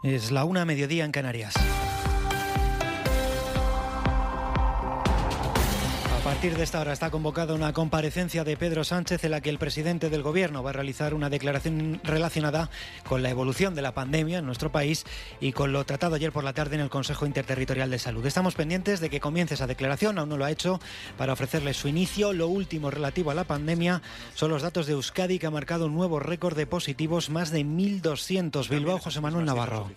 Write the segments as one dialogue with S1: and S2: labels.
S1: Es la 1:00, mediodía en Canarias. A partir de esta hora está convocada una comparecencia de Pedro Sánchez en la que el presidente del Gobierno va a realizar una declaración relacionada con la evolución de la pandemia en nuestro país y con lo tratado ayer por la tarde en el Consejo Interterritorial de Salud. Estamos pendientes de que comience esa declaración, aún no lo ha hecho, para ofrecerle su inicio. Lo último relativo a la pandemia son los datos de Euskadi, que ha marcado un nuevo récord de positivos, más de 1.200. Bilbao, José Manuel Navarro.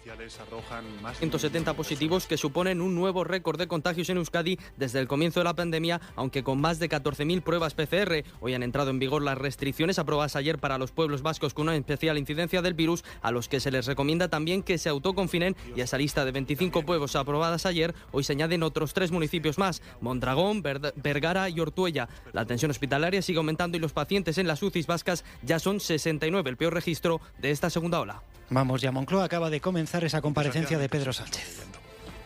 S2: 170 positivos, que suponen un nuevo récord de contagios en Euskadi desde el comienzo de la pandemia, aunque con más de 14.000 pruebas PCR. Hoy han entrado en vigor las restricciones aprobadas ayer para los pueblos vascos con una especial incidencia del virus, a los que se les recomienda también que se autoconfinen, y a esa lista de 25 pueblos aprobadas ayer, hoy se añaden otros 3 municipios más: Mondragón, Vergara y Ortuella. La tensión hospitalaria sigue aumentando y los pacientes en las UCIs vascas ya son 69, el peor registro de esta segunda ola.
S1: Vamos ya, Moncloa acaba de comenzar esa comparecencia de Pedro Sánchez.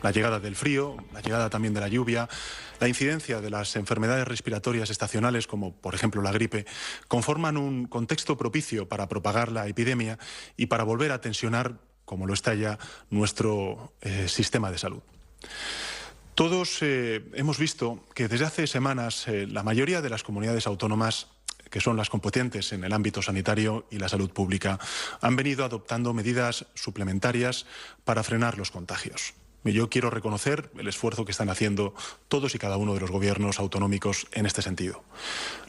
S3: La llegada del frío, la llegada también de la lluvia, la incidencia de las enfermedades respiratorias estacionales, como por ejemplo la gripe, conforman un contexto propicio para propagar la epidemia y para volver a tensionar, como lo está ya, nuestro sistema de salud. Todos hemos visto que desde hace semanas la mayoría de las comunidades autónomas, que son las competentes en el ámbito sanitario y la salud pública, han venido adoptando medidas suplementarias para frenar los contagios. Yo quiero reconocer el esfuerzo que están haciendo todos y cada uno de los gobiernos autonómicos en este sentido.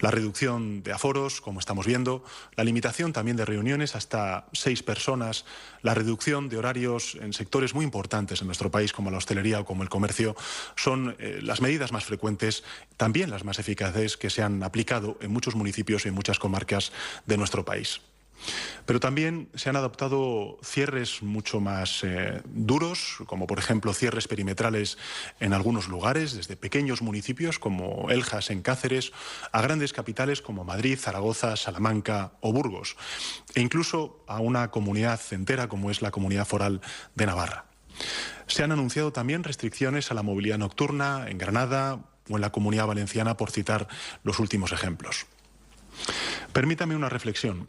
S3: La reducción de aforos, como estamos viendo, la limitación también de reuniones hasta 6 personas, la reducción de horarios en sectores muy importantes en nuestro país, como la hostelería o como el comercio, son las medidas más frecuentes, también las más eficaces, que se han aplicado en muchos municipios y en muchas comarcas de nuestro país. Pero también se han adoptado cierres mucho más duros, como por ejemplo cierres perimetrales en algunos lugares, desde pequeños municipios como Eljas en Cáceres a grandes capitales como Madrid, Zaragoza, Salamanca o Burgos, e incluso a una comunidad entera como es la Comunidad Foral de Navarra. Se han anunciado también restricciones a la movilidad nocturna en Granada o en la Comunidad Valenciana, por citar los últimos ejemplos. Permítame una reflexión.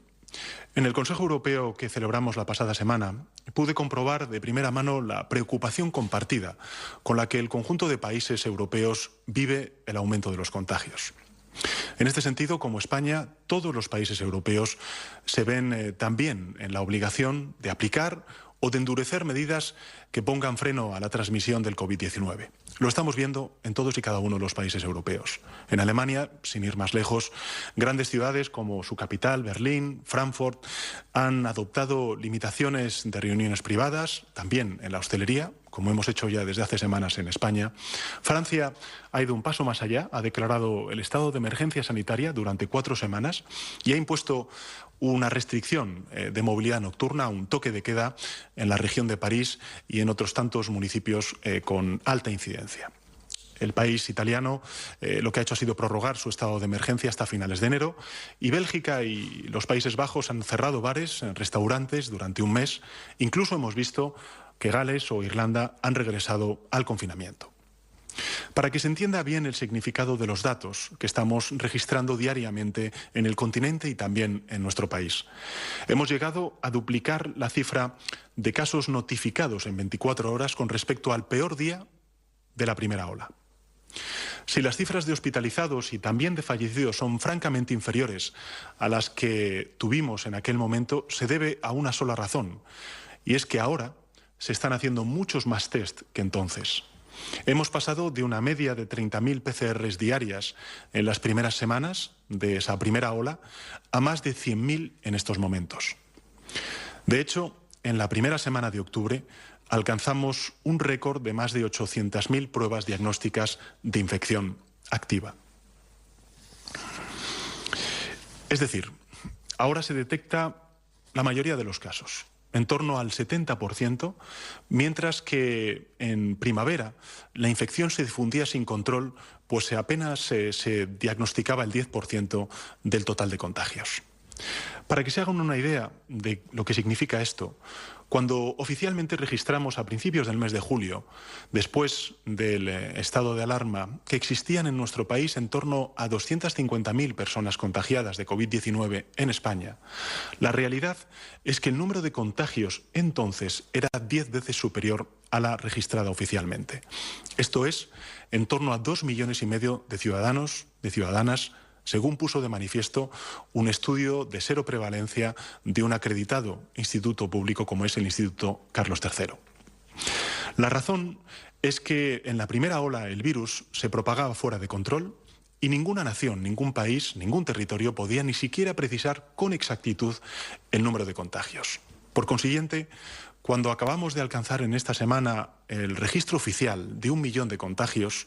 S3: En el Consejo Europeo que celebramos la pasada semana, pude comprobar de primera mano la preocupación compartida con la que el conjunto de países europeos vive el aumento de los contagios. En este sentido, como España, todos los países europeos se ven también en la obligación de aplicar o de endurecer medidas que pongan freno a la transmisión del COVID-19. Lo estamos viendo en todos y cada uno de los países europeos. En Alemania, sin ir más lejos, grandes ciudades como su capital, Berlín, Frankfurt, han adoptado limitaciones de reuniones privadas, también en la hostelería, como hemos hecho ya desde hace semanas en España. Francia ha ido un paso más allá, ha declarado el estado de emergencia sanitaria durante 4 semanas y ha impuesto una restricción de movilidad nocturna, un toque de queda en la región de París y en otros tantos municipios con alta incidencia. El país italiano lo que ha hecho ha sido prorrogar su estado de emergencia hasta finales de enero, y Bélgica y los Países Bajos han cerrado bares, restaurantes durante un mes. Incluso hemos visto que Gales o Irlanda han regresado al confinamiento. Para que se entienda bien el significado de los datos que estamos registrando diariamente en el continente y también en nuestro país, hemos llegado a duplicar la cifra de casos notificados en 24 horas con respecto al peor día de la primera ola. Si las cifras de hospitalizados y también de fallecidos son francamente inferiores a las que tuvimos en aquel momento, se debe a una sola razón, y es que ahora se están haciendo muchos más test que entonces. Hemos pasado de una media de 30.000 PCRs diarias en las primeras semanas de esa primera ola a más de 100.000 en estos momentos. De hecho, en la primera semana de octubre alcanzamos un récord de más de 800.000 pruebas diagnósticas de infección activa. Es decir, ahora se detecta la mayoría de los casos, en torno al 70%, mientras que en primavera la infección se difundía sin control, pues apenas se diagnosticaba el 10% del total de contagios. Para que se hagan una idea de lo que significa esto, cuando oficialmente registramos a principios del mes de julio, después del estado de alarma, que existían en nuestro país en torno a 250.000 personas contagiadas de COVID-19 en España, la realidad es que el número de contagios entonces era 10 veces superior a la registrada oficialmente. Esto es, en torno a 2,5 millones de ciudadanos, de ciudadanas, según puso de manifiesto un estudio de cero prevalencia de un acreditado instituto público como es el Instituto Carlos III. La razón es que en la primera ola el virus se propagaba fuera de control y ninguna nación, ningún país, ningún territorio podía ni siquiera precisar con exactitud el número de contagios. Por consiguiente, cuando acabamos de alcanzar en esta semana el registro oficial de 1 millón de contagios,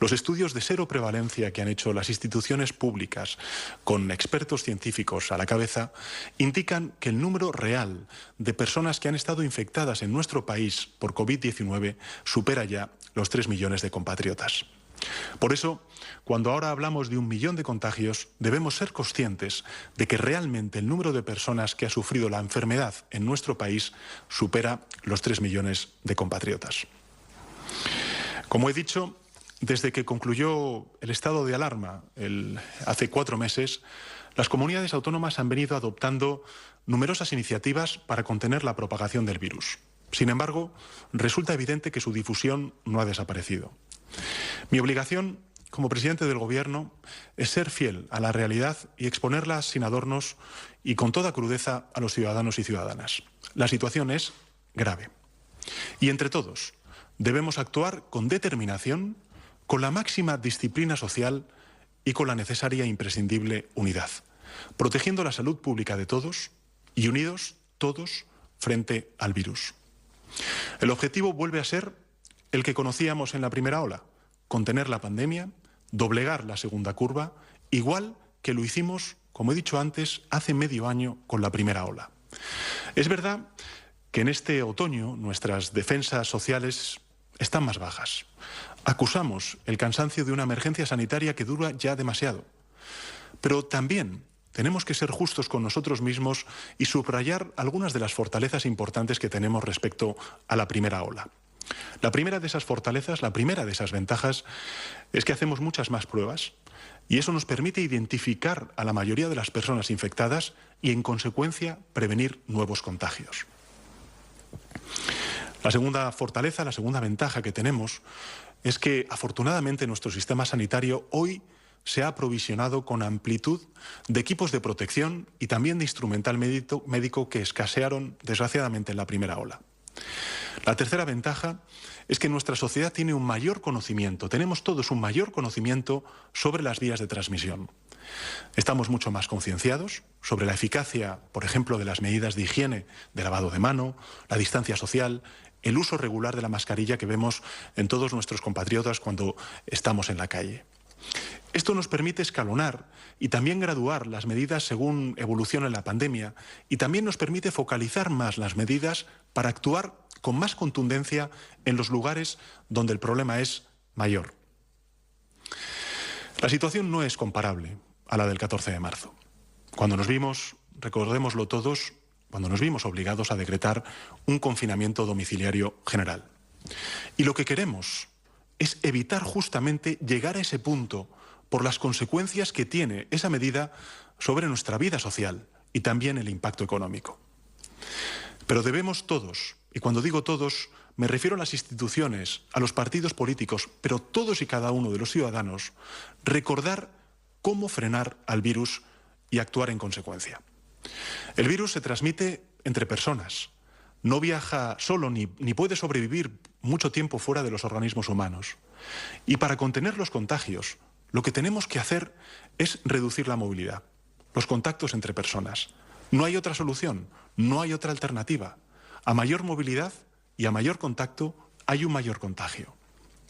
S3: los estudios de cero prevalencia que han hecho las instituciones públicas con expertos científicos a la cabeza indican que el número real de personas que han estado infectadas en nuestro país por COVID-19 supera ya los 3 millones de compatriotas. Por eso, cuando ahora hablamos de 1 millón de contagios, debemos ser conscientes de que realmente el número de personas que ha sufrido la enfermedad en nuestro país supera los 3 millones de compatriotas. Como he dicho, desde que concluyó el estado de alarma hace 4 meses, las comunidades autónomas han venido adoptando numerosas iniciativas para contener la propagación del virus. Sin embargo, resulta evidente que su difusión no ha desaparecido. Mi obligación como presidente del Gobierno es ser fiel a la realidad y exponerla sin adornos y con toda crudeza a los ciudadanos y ciudadanas. La situación es grave. Y entre todos debemos actuar con determinación, con la máxima disciplina social y con la necesaria e imprescindible unidad, protegiendo la salud pública de todos y unidos todos frente al virus. El objetivo vuelve a ser el que conocíamos en la primera ola: contener la pandemia, doblegar la segunda curva, igual que lo hicimos, como he dicho antes, hace medio año con la primera ola. Es verdad que en este otoño nuestras defensas sociales están más bajas. Acusamos el cansancio de una emergencia sanitaria que dura ya demasiado. Pero también tenemos que ser justos con nosotros mismos y subrayar algunas de las fortalezas importantes que tenemos respecto a la primera ola. La primera de esas fortalezas, la primera de esas ventajas, es que hacemos muchas más pruebas y eso nos permite identificar a la mayoría de las personas infectadas y, en consecuencia, prevenir nuevos contagios. La segunda fortaleza, la segunda ventaja que tenemos es que, afortunadamente, nuestro sistema sanitario hoy se ha aprovisionado con amplitud de equipos de protección y también de instrumental médico que escasearon, desgraciadamente, en la primera ola. La tercera ventaja es que nuestra sociedad tiene un mayor conocimiento, tenemos todos un mayor conocimiento sobre las vías de transmisión. Estamos mucho más concienciados sobre la eficacia, por ejemplo, de las medidas de higiene, de lavado de mano, la distancia social, el uso regular de la mascarilla que vemos en todos nuestros compatriotas cuando estamos en la calle. Esto nos permite escalonar y también graduar las medidas según evolucione la pandemia y también nos permite focalizar más las medidas para actuar con más contundencia en los lugares donde el problema es mayor. La situación no es comparable a la del 14 de marzo. Cuando nos vimos, recordémoslo todos, cuando nos vimos obligados a decretar un confinamiento domiciliario general. Y lo que queremos es evitar justamente llegar a ese punto por las consecuencias que tiene esa medida sobre nuestra vida social y también el impacto económico. Pero debemos todos, y cuando digo todos, me refiero a las instituciones, a los partidos políticos, pero todos y cada uno de los ciudadanos, recordar cómo frenar al virus y actuar en consecuencia. El virus se transmite entre personas, no viaja solo ni puede sobrevivir mucho tiempo fuera de los organismos humanos. Y para contener los contagios, lo que tenemos que hacer es reducir la movilidad, los contactos entre personas. No hay otra solución, no hay otra alternativa. A mayor movilidad y a mayor contacto hay un mayor contagio.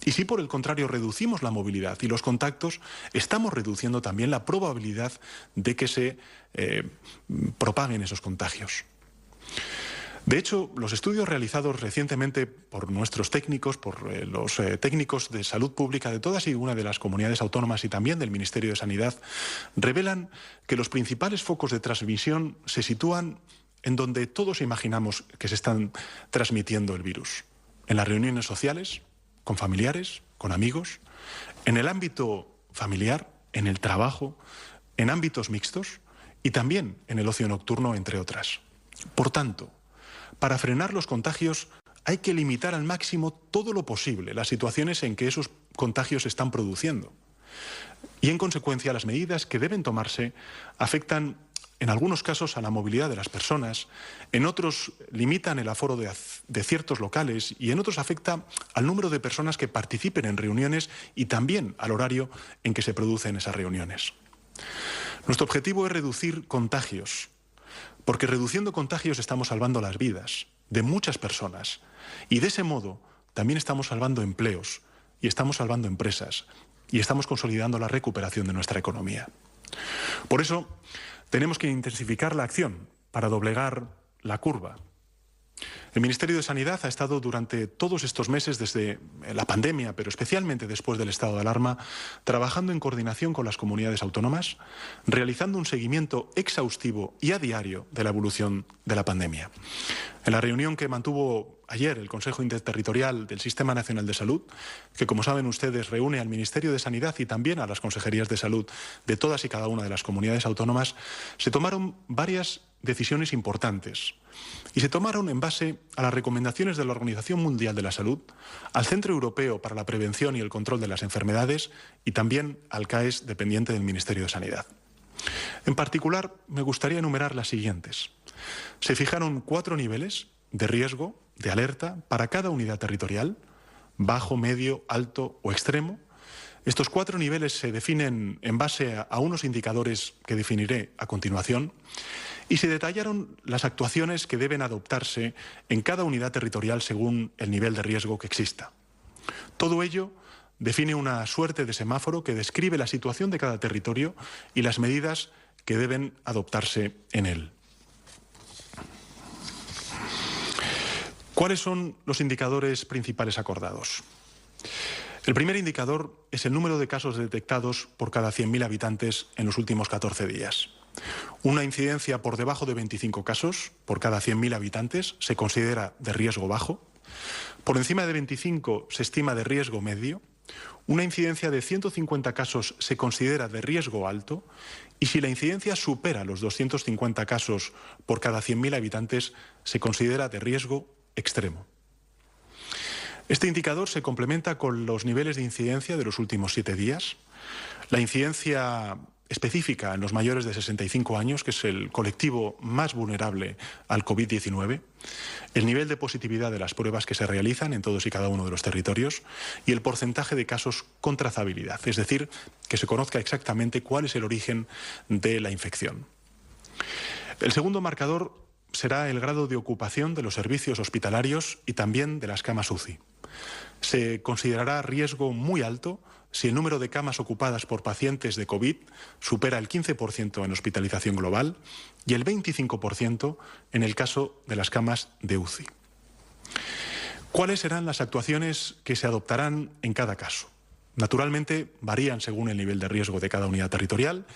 S3: Y si por el contrario reducimos la movilidad y los contactos, estamos reduciendo también la probabilidad de que se propaguen esos contagios. De hecho, los estudios realizados recientemente por nuestros técnicos, por los técnicos de salud pública de todas y una de las comunidades autónomas y también del Ministerio de Sanidad, revelan que los principales focos de transmisión se sitúan en donde todos imaginamos que se están transmitiendo el virus. En las reuniones sociales, con familiares, con amigos, en el ámbito familiar, en el trabajo, en ámbitos mixtos y también en el ocio nocturno, entre otras. Por tanto, para frenar los contagios hay que limitar al máximo todo lo posible las situaciones en que esos contagios se están produciendo. Y en consecuencia las medidas que deben tomarse afectan en algunos casos a la movilidad de las personas, en otros limitan el aforo de ciertos locales y en otros afecta al número de personas que participen en reuniones y también al horario en que se producen esas reuniones. Nuestro objetivo es reducir contagios, porque reduciendo contagios estamos salvando las vidas de muchas personas y de ese modo también estamos salvando empleos y estamos salvando empresas y estamos consolidando la recuperación de nuestra economía. Por eso tenemos que intensificar la acción para doblegar la curva. El Ministerio de Sanidad ha estado durante todos estos meses, desde la pandemia, pero especialmente después del estado de alarma, trabajando en coordinación con las comunidades autónomas, realizando un seguimiento exhaustivo y a diario de la evolución de la pandemia. En la reunión que mantuvo ayer el Consejo Interterritorial del Sistema Nacional de Salud, que como saben ustedes reúne al Ministerio de Sanidad y también a las consejerías de salud de todas y cada una de las comunidades autónomas, se tomaron varias decisiones importantes y se tomaron en base a las recomendaciones de la Organización Mundial de la Salud, al Centro Europeo para la Prevención y el Control de las Enfermedades y también al CAES dependiente del Ministerio de Sanidad. En particular, me gustaría enumerar las siguientes. Se fijaron 4 niveles de riesgo, de alerta, para cada unidad territorial, bajo, medio, alto o extremo. Estos 4 niveles se definen en base a unos indicadores que definiré a continuación y se detallaron las actuaciones que deben adoptarse en cada unidad territorial según el nivel de riesgo que exista. Todo ello define una suerte de semáforo que describe la situación de cada territorio y las medidas que deben adoptarse en él. ¿Cuáles son los indicadores principales acordados? El primer indicador es el número de casos detectados por cada 100.000 habitantes en los últimos 14 días. Una incidencia por debajo de 25 casos por cada 100.000 habitantes se considera de riesgo bajo. Por encima de 25 se estima de riesgo medio. Una incidencia de 150 casos se considera de riesgo alto. Y si la incidencia supera los 250 casos por cada 100.000 habitantes, se considera de riesgo extremo. Este indicador se complementa con los niveles de incidencia de los últimos 7 días. La incidencia específica en los mayores de 65 años, que es el colectivo más vulnerable al COVID-19, el nivel de positividad de las pruebas que se realizan en todos y cada uno de los territorios y el porcentaje de casos con trazabilidad, es decir, que se conozca exactamente cuál es el origen de la infección. El segundo marcador será el grado de ocupación de los servicios hospitalarios y también de las camas UCI. Se considerará riesgo muy alto si el número de camas ocupadas por pacientes de COVID supera el 15% en hospitalización global y el 25% en el caso de las camas de UCI. ¿Cuáles serán las actuaciones que se adoptarán en cada caso? Naturalmente, varían según el nivel de riesgo de cada unidad territorial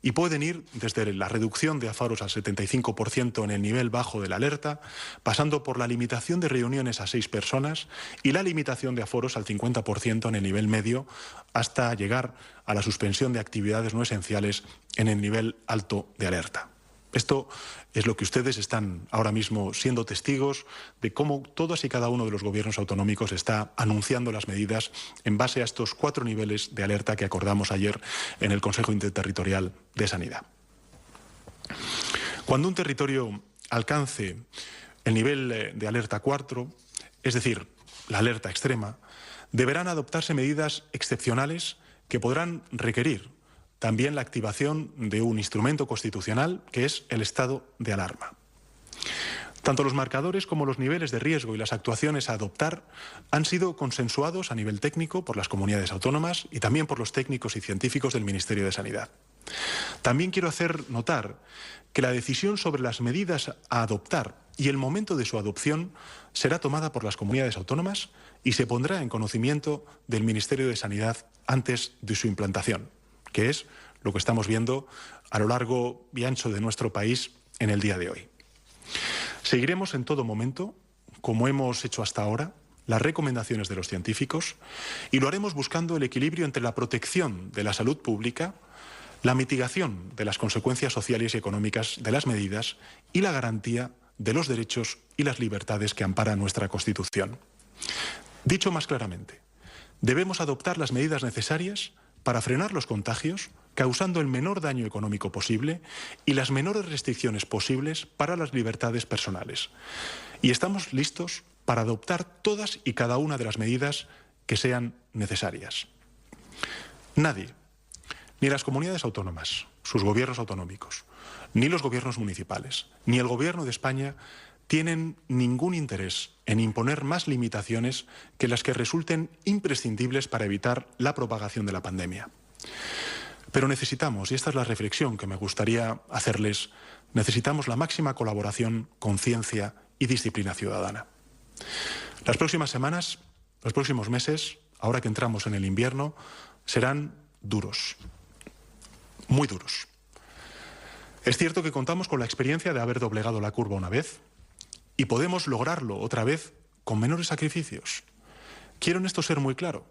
S3: y pueden ir desde la reducción de aforos al 75% en el nivel bajo de la alerta, pasando por la limitación de reuniones a 6 personas y la limitación de aforos al 50% en el nivel medio, hasta llegar a la suspensión de actividades no esenciales en el nivel alto de alerta. Esto es lo que ustedes están ahora mismo siendo testigos de cómo todos y cada uno de los gobiernos autonómicos está anunciando las medidas en base a estos 4 niveles de alerta que acordamos ayer en el Consejo Interterritorial de Sanidad. Cuando un territorio alcance el nivel de alerta 4, es decir, la alerta extrema, deberán adoptarse medidas excepcionales que podrán requerir también la activación de un instrumento constitucional que es el estado de alarma. Tanto los marcadores como los niveles de riesgo y las actuaciones a adoptar han sido consensuados a nivel técnico por las comunidades autónomas y también por los técnicos y científicos del Ministerio de Sanidad. También quiero hacer notar que la decisión sobre las medidas a adoptar y el momento de su adopción será tomada por las comunidades autónomas y se pondrá en conocimiento del Ministerio de Sanidad antes de su implantación, que es lo que estamos viendo a lo largo y ancho de nuestro país en el día de hoy. Seguiremos en todo momento, como hemos hecho hasta ahora, las recomendaciones de los científicos y lo haremos buscando el equilibrio entre la protección de la salud pública, la mitigación de las consecuencias sociales y económicas de las medidas y la garantía de los derechos y las libertades que ampara nuestra Constitución. Dicho más claramente, debemos adoptar las medidas necesarias para frenar los contagios, causando el menor daño económico posible y las menores restricciones posibles para las libertades personales. Y estamos listos para adoptar todas y cada una de las medidas que sean necesarias. Nadie, ni las comunidades autónomas, sus gobiernos autonómicos, ni los gobiernos municipales, ni el Gobierno de España tienen ningún interés en imponer más limitaciones que las que resulten imprescindibles para evitar la propagación de la pandemia. Pero necesitamos, y esta es la reflexión que me gustaría hacerles, necesitamos la máxima colaboración, conciencia y disciplina ciudadana. Las próximas semanas, los próximos meses, ahora que entramos en el invierno, serán duros, muy duros. Es cierto que contamos con la experiencia de haber doblegado la curva una vez y podemos lograrlo otra vez con menores sacrificios. Quiero en esto ser muy claro.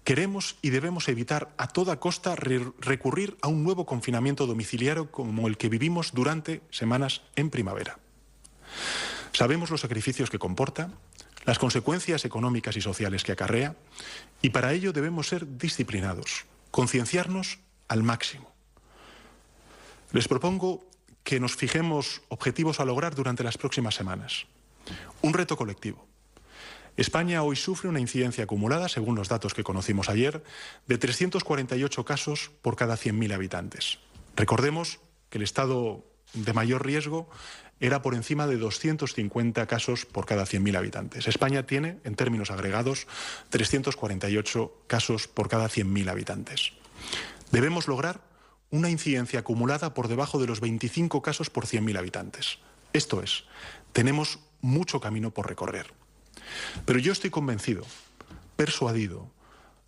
S3: Queremos y debemos evitar a toda costa recurrir a un nuevo confinamiento domiciliario como el que vivimos durante semanas en primavera. Sabemos los sacrificios que comporta, las consecuencias económicas y sociales que acarrea, y para ello debemos ser disciplinados, concienciarnos al máximo. Les propongo que nos fijemos objetivos a lograr durante las próximas semanas. Un reto colectivo. España hoy sufre una incidencia acumulada, según los datos que conocimos ayer, de 348 casos por cada 100.000 habitantes. Recordemos que el estado de mayor riesgo era por encima de 250 casos por cada 100.000 habitantes. España tiene, en términos agregados, 348 casos por cada 100.000 habitantes. Debemos lograr una incidencia acumulada por debajo de los 25 casos por 100.000 habitantes. Esto es, tenemos mucho camino por recorrer. Pero yo estoy convencido, persuadido,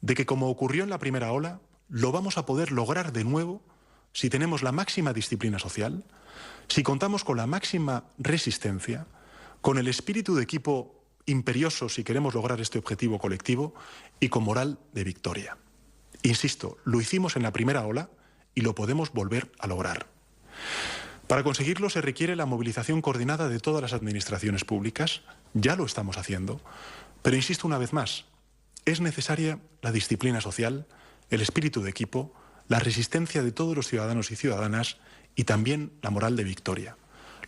S3: de que como ocurrió en la primera ola, lo vamos a poder lograr de nuevo si tenemos la máxima disciplina social, si contamos con la máxima resistencia, con el espíritu de equipo imperioso si queremos lograr este objetivo colectivo y con moral de victoria. Insisto, lo hicimos en la primera ola y lo podemos volver a lograr. Para conseguirlo se requiere la movilización coordinada de todas las administraciones públicas, ya lo estamos haciendo, pero insisto una vez más, es necesaria la disciplina social, el espíritu de equipo, la resistencia de todos los ciudadanos y ciudadanas y también la moral de victoria.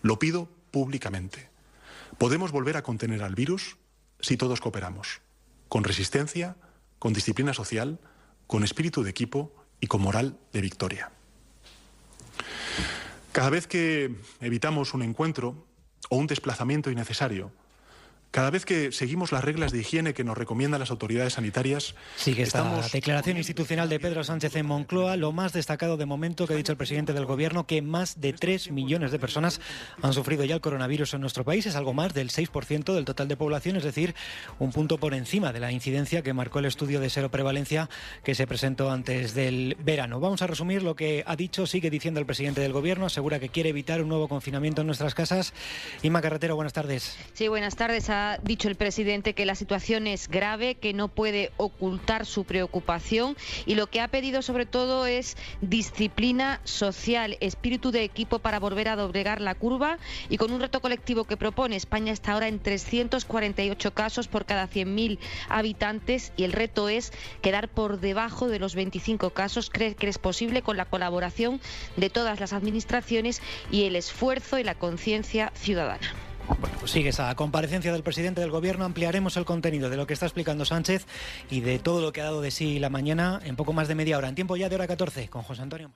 S3: Lo pido públicamente. Podemos volver a contener al virus si todos cooperamos, con resistencia, con disciplina social, con espíritu de equipo y con moral de victoria. Cada vez que evitamos un encuentro o un desplazamiento innecesario, cada vez que seguimos las reglas de higiene que nos recomiendan las autoridades sanitarias...
S1: Sigue esta declaración institucional de Pedro Sánchez en Moncloa. Lo más destacado de momento que ha dicho el presidente del Gobierno, que más de 3 millones de personas han sufrido ya el coronavirus en nuestro país. Es algo más del 6% del total de población, es decir, un punto por encima de la incidencia que marcó el estudio de seroprevalencia que se presentó antes del verano. Vamos a resumir lo que ha dicho, sigue diciendo el presidente del Gobierno. Asegura que quiere evitar un nuevo confinamiento en nuestras casas. Inma Carretero, buenas tardes.
S4: Sí, buenas tardes. Ha dicho el presidente que la situación es grave, que no puede ocultar su preocupación y lo que ha pedido sobre todo es disciplina social, espíritu de equipo para volver a doblegar la curva y con un reto colectivo que propone. España está ahora en 348 casos por cada 100.000 habitantes y el reto es quedar por debajo de los 25 casos. Cree que es posible con la colaboración de todas las administraciones y el esfuerzo y la conciencia ciudadana.
S1: Bueno, pues sigue esa comparecencia del presidente del Gobierno. Ampliaremos el contenido de lo que está explicando Sánchez y de todo lo que ha dado de sí la mañana en poco más de media hora. En tiempo ya de hora 14 con José Antonio.